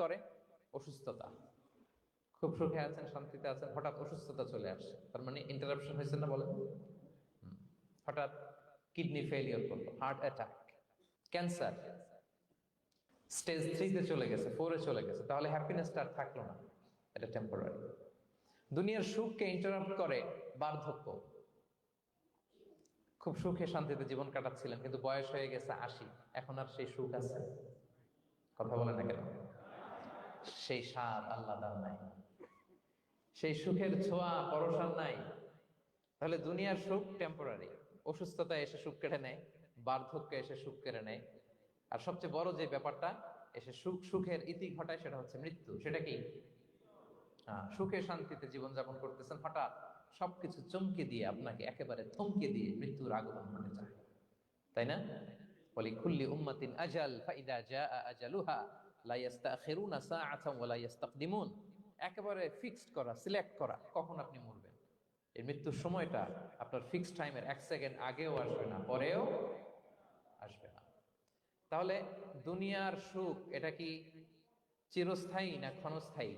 করে অসুস্থতা। খুব সুখে আছেন, শান্তিতে আছেন, হঠাৎ অসুস্থতা চলে আসছে, তার মানে ইন্টারাপশন হয়েছে না বলেন? হঠাৎ কিডনি ফেলিওর করলো, হার্ট অ্যাটাক, ক্যান্সার, স্টেজ 3-তে চলে গেছে, 4-এ চলে গেছে, তাহলে হ্যাপিনেসটা আর থাকলো না, এটা টেম্পোরারি। দুনিয়ার সুখকে ইন্টারাপ্ট করে বার্ধক্য। খুব সুখে শান্তিতে জীবন কাটাচ্ছিলেন, কিন্তু বয়স হয়ে গেছে 80, এখন আর সেই সুখ আছে? কথা বলে না কেন? সেই স্বাদ আল্লাহর নাই, সেই সুখের ছোঁয়া পরশার নাই। তাহলে দুনিয়ার সুখ টেম্পোরারি, অসুস্থতা এসে সুখ কেড়ে নেয়, বার্ধক্য এসে সুখ কেড়ে নেয়, আর সবচেয়ে বড় যে ব্যাপারটা এসে সুখের ইতি ঘটায় সেটা হচ্ছে মৃত্যু। সেটা কি? সুখে শান্তিতে জীবনযাপন করতেছেন, হঠাৎ সবকিছু চমকে দিয়ে, আপনাকে একেবারে থমকে দিয়ে মৃত্যুর আগমন ঘটে যায়, তাই না? ওয়ালিকুল্লি উম্মাতিন আজাল ফাইদা জাআ আজালুহা লা ইস্তাখিরুনা সাআতান ওয়া লা ইস্তাকদিমুন। একেবারে ফিক্সড করা, সিলেক্ট করা কখন আপনি মরবেন। এই মৃত্যুর সময়টা আপনার ফিক্সড টাইমের 1 সেকেন্ড আগেও আসবে না, পরেও আসবে না। তাহলে দুনিয়ার সুখ এটা কি চিরস্থায়ী না ক্ষণস্থায়ী?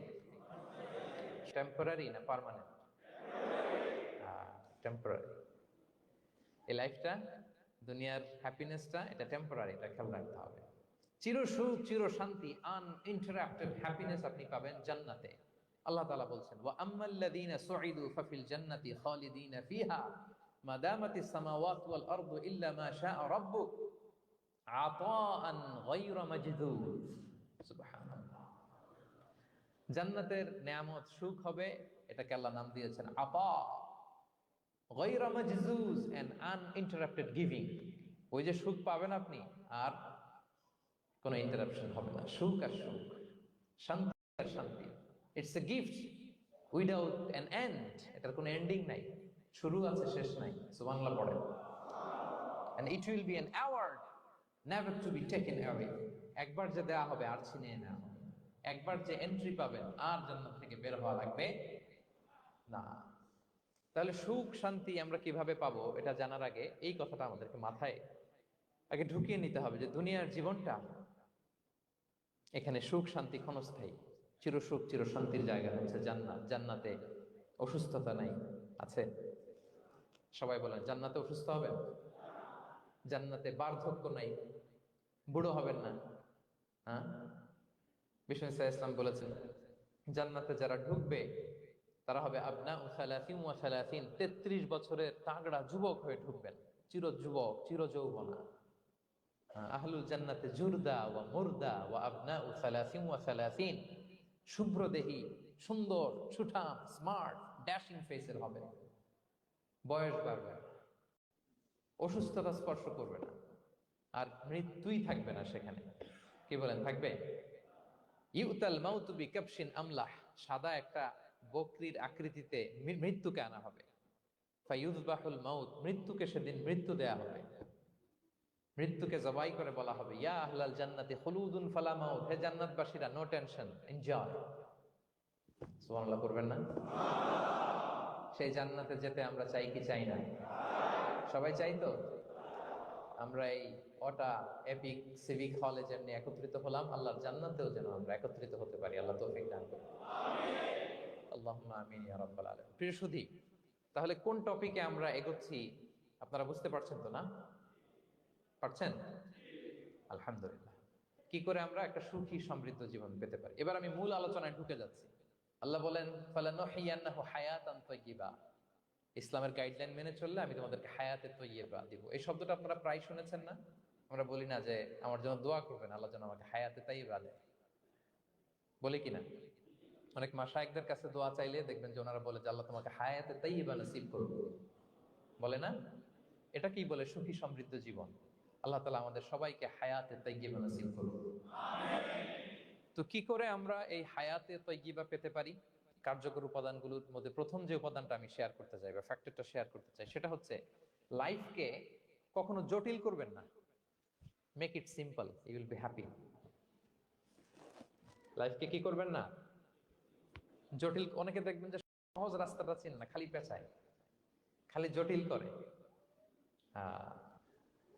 টেম্পোরারি না পার্মানেন্ট? টেম্পোরারি। এই লাইফটা, দুনিয়ার হ্যাপিনেসটা, এটা টেম্পোরারি, এটা খেয়াল রাখতে হবে। চির সুখ, চির শান্তি, আনইন্টারাপ্টেড হ্যাপিনেস আপনি পাবেন জান্নাতে। আল্লাহ তাআলা বলছেন, ওয়া আম্মাল্লাযীনা সুঈদু ফাফিল জান্নাতি খালিদিনা ফিহা মা দামাতিস সামাওয়াতু ওয়াল আরদু ইল্লা মা শাআ রাব্বুক আতাআন গায়রা মাজদুদ। সুবহানাল্লাহ। জান্নাতের নেয়ামত, সুখ হবে, এটাকে আল্লাহ নাম দিয়েছেন আতা, গায়রা মাজজুজ, এন্ড আনইন্টারাপ্টেড গিভিং। ওই যে সুখ পাবেন আপনি, আর কোনো ইন্টারাপশন হবে না। সুখ আর সুখ, শান্তি আর শান্তি, it's a gift without an end. এটার কোনো এন্ডিং নাই, শুরু আছে শেষ নাই। সুবহানাল্লাহ পড়েন। And it will be an award never to be taken away. একবার যে দেয়া হবে আর ছিনিয়ে নেওয়া হবে, একবার যে এন্ট্রি পাবেন আর জান্নাত থেকে বের হওয়া লাগবে না। তাহলে সুখ শান্তি আমরা কিভাবে পাবো, এটা জানার আগে এই কথাটা আমাদেরকে মাথায় আগে ঢুকিয়ে নিতে হবে যে দুনিয়ার জীবনটা, এখানে সুখ শান্তি ক্ষণস্থায়ী। চির সুখ চির শান্তির জায়গা হচ্ছে জান্নাত। জান্নাতে অসুস্থতা নাই, আছে? সবাই বলেন, জান্নাতে অসুস্থ হবেন? জান্নাতে বার্ধক্য নাই, বুড়ো হবেন না। হ্যাঁ, বিষ্ণু ইসলাম বলেছেন, জান্নাতে যারা ঢুকবে তারা হবে আবনা উ সালাসিন ওয়া সালাসিন, 33 বছরের তাগড়া যুবক হয়ে ঢুকবেন, চির যুবক, চির যৌবনা। আহলুল জান্নাতে জুরদা ওয়া মুরদা ওয়া আবনাউ সালাসিন ওয়া সালাসিন, শুভ্রদেহী, সুন্দর, সুঠাম, স্মার্ট, ড্যাশিং ফেসের হবে। বয়স বাড়বে, অসুস্থতা স্পর্শ করবে না, আর মৃত্যুই থাকবে না সেখানে। কি বলেন, থাকবে? ইউতাল মাউতু বিকাবশিন আমলাহ, সাদা একটা বকরির আকৃতিতে মৃত্যুকে আনা হবে। ফায়ুযবাহুল মাউত, মৃত্যুকে সেদিন মৃত্যু দেয়া হবে। মৃত্যুকে জবাই করে বলা হবে, ইয়া আহলাল জান্নাতি খুলুদুন ফালা মাউত, হে জান্নাতবাসীরা, নো টেনশন, এনজয়। সুবহানাল্লাহ করবেন না? সেই জান্নাতে যেতে আমরা চাই কি চাই না? সবাই চাই তো? আমরা এই ওটা এপিক সিভিক হলে যেমনি একত্রিত হলাম, আল্লাহর জান্নাতেও যেন আমরা একত্রিত হতে পারি। আল্লাহ তৌফিক দান করুন। আল্লাহুম্মা আমিন ইয়া রাব্বাল আলামিন। প্রিয় সুধী, তাহলে কোন টপিকে আমরা এগোচ্ছি আপনারা বুঝতে পারছেন তো না? পারছেন? আলহামদুলিল্লাহ। কি করে আমরা একটা সুখী সমৃদ্ধ জীবন পেতে পারি, এবার আমি মূল আলোচনায় ঢুকে যাচ্ছি। আল্লাহ বলেন, ফালানুহিয়ান্নাহু হায়াতান তাইয়্যিবা, ইসলামের গাইডলাইন মেনে চললে আমি তোমাদেরকে হায়াতে তাইয়্যিবা দিব। এই শব্দটা আপনারা প্রায় শুনেছেন না? আমরা বলি না যে আমার জন্য দোয়া করবেন, আল্লাহ যেন আমাকে হায়াতে তাইয়্যিবা দেয়? বলি কিনা? অনেক মাশায়েখদের কাছে দোয়া চাইলে দেখবেন যে ওনারা বলে যে আল্লাহ তোমাকে হায়াতে তাইয়্যিবা নসিব করুন, বলে না? এটা কি বলে? সুখী সমৃদ্ধ জীবন। আল্লাহ তাআলা আমাদের সবাইকে হায়াতে তাইয়্যিবা নসিব করুন। তো কি করে আমরা এই হায়াতে তাইয়্যিবা পেতে পারি? কার্যকর উপাদানগুলোর মধ্যে প্রথম যে উপাদানটা আমি শেয়ার করতে চাই বা ফ্যাক্টরটা শেয়ার করতে চাই, সেটা হচ্ছে লাইফকে কখনো জটিল করবেন না। Make it simple, you will be happy. লাইফকে কি করবেন না? জটিল। অনেকে দেখবেন যে সহজ রাস্তাটা চেনে না, খালি পেঁচায়, খালি জটিল করে।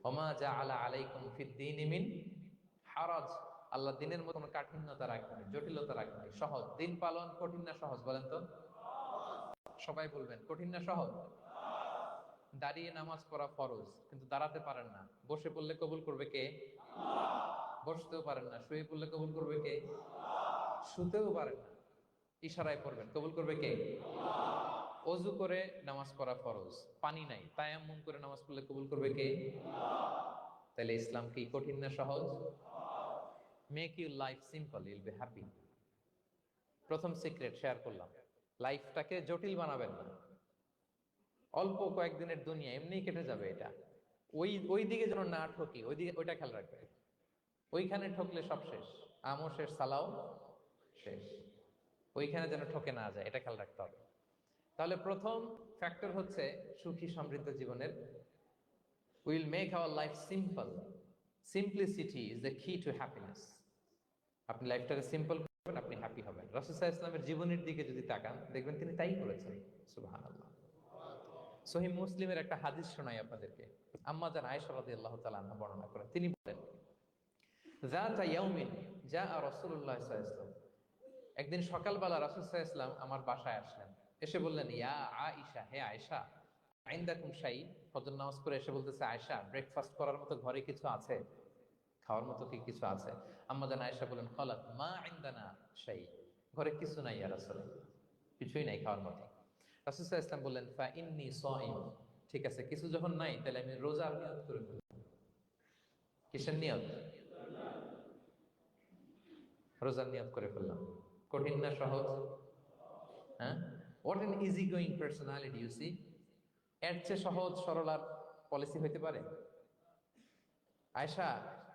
ওমা জাআলা আলাইকুম ফিদ দীনি মিন হারাজ, আল্লাহ দিনের মতো কোনো কাঠিন্যতা রাখেনি, জটিলতা রাখেনি, সহজ। দিন পালন কঠিন না সহজ বলেন তো? সবাই বলবেন কঠিন না সহজ? দাঁড়িয়ে নামাজ পড়া ফরজ, কিন্তু দাঁড়াতে পারেন না। বসে পড়লে কবুল করবে কে? বসতেও পারেন না। শুয়ে পড়লে কবুল করবে কে? শুতেও পারেন না। ইশারায় পড়বেন, কবুল করবে কে? অজু করে নামাজ পড়া ফরজ, পানি নাই, তায়াম্মুম করে নামাজ পড়লে কবুল করবে কে? তাহলে ইসলাম কি কঠিন না সহজ? Make your life simple, you'll be happy. প্রথম সিক্রেট শেয়ার করলাম, লাইফটাকে জটিল বানাবেন না। অল্প কয়েকদিনের দুনিয়া, এমনিই কেটে যাবে এটা। ওই ওই দিকে যেন না ঠকি, ওই দিকে ওইটা খেয়াল রাখবে। ওইখানে ঠকলে সব শেষ, আমও শেষ, সালাও শেষ। ওইখানে যেন ঠকে না যায়, এটা খেয়াল রাখতে হবে। তাহলে প্রথম ফ্যাক্টর হচ্ছে সুখী সমৃদ্ধ জীবনের, will make our life simple. Simplicity is the কি টু হ্যাপিনেস। আপনি লাইফটাকে সিম্পল করবেন, আপনি হ্যাপি হবেন। রাসূল সাল্লাল্লাহু আলাইহি ওয়াসাল্লামের জীবনের দিকে যদি তাকান, দেখবেন তিনি তাই করেছেন। সুবহানাল্লাহ। সহিহ মুসলিমের একটা হাদিস শোনাই আপনাদেরকে। আম্মা জান আয়েশা রাদিয়াল্লাহু তাআলা আনহা বর্ণনা করেন। তিনি বলেন, যাতা ইয়াউমিন জাআ রাসূলুল্লাহ সাল্লাল্লাহু আলাইহি ওয়াসাল্লাম। একদিন সকালবেলা রাসূল সাল্লাল্লাহু আলাইহি ওয়াসাল্লাম আমার বাসায় আসলেন। এসে বললেন, ইয়া আয়েশা, হে আয়েশা, আইন্দাকুম শাই। ফজর নামাজ পড়ে এসে বলতেছে, আয়েশা, ব্রেকফাস্ট করার মতো ঘরে কিছু আছে? খাওয়ার মতো কি কিছু আছে? আম্মা জান আয়েশা বলেন, ক্বালাত মা ইনদানা শাই। ঘরে কিছু নাই ইয়া রাসূল, কিছুই নাই খাওয়ার মতো। রাসূল সাল্লাল্লাহু আলাইহি ওয়াসাল্লাম বললেন, ফা ইন্নী সাইম। ঠিক আছে, কিছু যখন নাই তাহলে আমি রোজার নিয়ত করে ফেললাম। কিসের নিয়ত? রোজার নিয়ত করে ফেললাম। কঠিন না সহজ? হ্যাঁ, what an easy going personality you see. এর চেয়ে সহজ সরল আর পলিসি হইতে পারে? আয়েশা,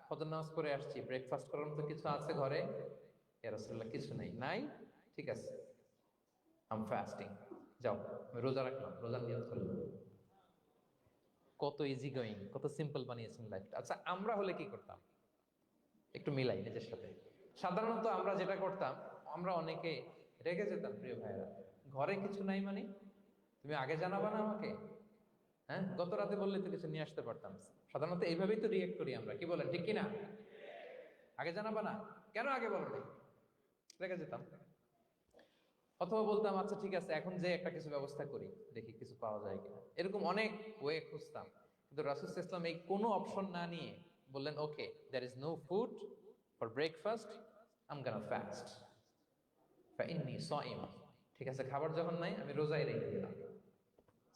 ফজর নামাজ পড়ে আসছি, ব্রেকফাস্ট করার মতো কিছু আছে ঘরে? ইয়া রাসূলুল্লাহ, কিছু নাই। নাই? ঠিক আছে, আই এম ফাস্টিং। যাও, আমি রোজা রাখলাম, রোজার নিয়ত করলাম। কত ইজি গোয়িং, কত সিম্পল বানিয়েছেন লাইফটা। আচ্ছা, আমরা হলে কি করতাম? একটু মিলাই নিজের সাথে। সাধারণত আমরা যেটা করতাম, আমরা অনেকে রেগে যেতাম। প্রিয় ভাইরা, ঘরে কিছু নাই মানে তুমি আগে জানাবা না আমাকে? হ্যাঁ, গত রাতে বললে তো কিছু নিয়ে আসতে পারতাম। সাধারণত এইভাবেই তো রিয়েক্ট করি আমরা, কি বলেন, ঠিক কিনা? আগে জানাবা না, কেন আগে বলো না? রেগে যেতাম। অথবা বলতাম, আচ্ছা ঠিক আছে, এখন যে একটা কিছু ব্যবস্থা করি, দেখি কিছু পাওয়া যায় কিনা। এরকম অনেক ওয়ে খুঁজতাম। কিন্তু রাসূল সাল্লাল্লাহু আলাইহি ওয়াসাল্লাম এই কোনো অপশন না নিয়ে বললেন, okay, there is no food for breakfast, I am gonna fast, ফা ইন্নী সাইম। ঠিক আছে, খাবার যখন নাই, আমি রোজাই রেখে দিলাম।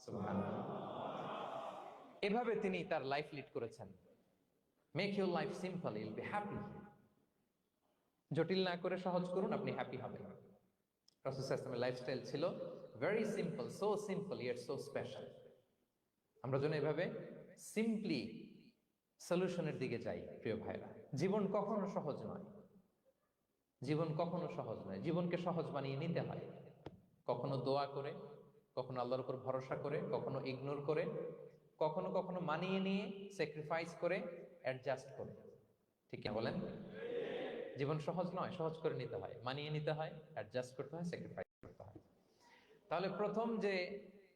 সুবহানাল্লাহ। এভাবে তিনি তার লাইফ লিড করেছেন। Make your life simple, you'll be happy. জটিল না করে সহজ করুন, আপনি হ্যাপি হবেন। রাসূল সাল্লাল্লাহু আলাইহি ওয়াসাল্লামের লাইফস্টাইল ছিল very simple yet so special. আমরা যেন এভাবে সিম্পলি সলিউশনের দিকে যাই। প্রিয় ভাইরা, জীবন কখনো সহজ নয়। জীবন কখনো সহজ নয়। জীবনকে সহজ বানিয়ে নিতে হয়। কখনো দোয়া করে, কখনো আল্লাহর উপর ভরসা করে, কখনো ইগনোর করে, কখনো কখনো মানিয়ে নিয়ে, স্যাক্রিফাইস করে, অ্যাডজাস্ট করে। ঠিক কি বলেন? জীবন সহজ নয়, সহজ করে নিতে হয়, মানিয়ে নিতে হয়, অ্যাডজাস্ট করতে হয়, স্যাক্রিফাইস করতে হয়। তাহলে প্রথম যে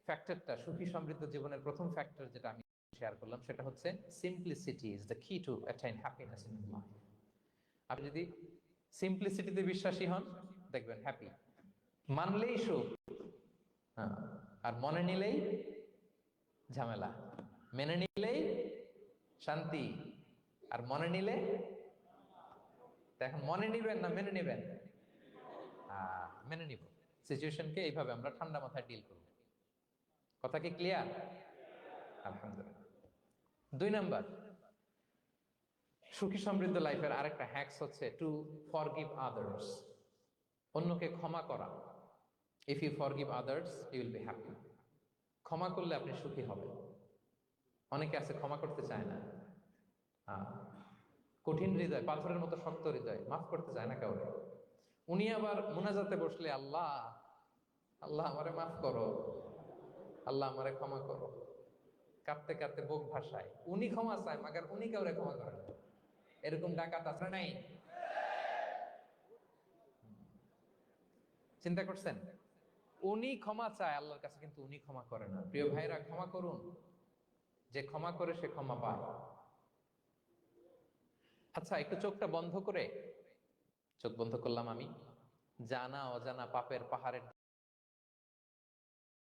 ফ্যাক্টরটা, সুখী সমৃদ্ধ জীবনের প্রথম ফ্যাক্টর যেটা আমি শেয়ার করলাম, সেটা হচ্ছে সিম্পলিসিটি ইজ দ্য কি টু অ্যাটাইন হ্যাপিনেস ইন লাইফ। আপনি যদি সিম্পলিসিটিতে বিশ্বাসী হন, দেখবেন হ্যাপি। মানলেই সুখ, হ্যাঁ, আর মনে নিলেই ঝামেলা। মেনে নিলেই শান্তি, আর মনে নিলে। এখন মনে নিবেন না মেনে নিবেন? মেনে নিব। সিচুয়েশনকে এইভাবে আমরা ঠান্ডা মাথায় ডিল করব। কথা কি ক্লিয়ার? আলহামদুলিল্লাহ। 2 নাম্বার, সুখী সমৃদ্ধ লাইফের আরেকটা হ্যাকস হচ্ছে টু ফরগিভ আদার্স। অন্যকে ক্ষমা করা। If you forgive others, you will be happy. ক্ষমা করলে আপনি সুখী হবেন। অনেকে আছে ক্ষমা করতে চায় না। কঠিন হৃদয়, পাথরের মতো শক্ত হৃদয়, মাফ করতে চায় না কাউকে। উনি আবার মুনাজাতে বসলে, আল্লাহ, আল্লাহ আমারে মাফ করো, আল্লাহ আমারে ক্ষমা করো, কাঁদতে কাঁদতে বুক ভাসায়। উনি ক্ষমা চায়, মাগার উনি কাউরে ক্ষমা করেন। এরকম ডাকাত আছে নাই? চিন্তা করছেন? উনি ক্ষমা চায় আল্লাহর কাছে, কিন্তু উনি ক্ষমা করে না। প্রিয় ভাইরা, ক্ষমা করুন। যে ক্ষমা করে সে ক্ষমা পায়। আচ্ছা, একটু চোখটা বন্ধ করে, চোখ বন্ধ করলাম আমি, জানা অজানা পাপের পাহাড়ের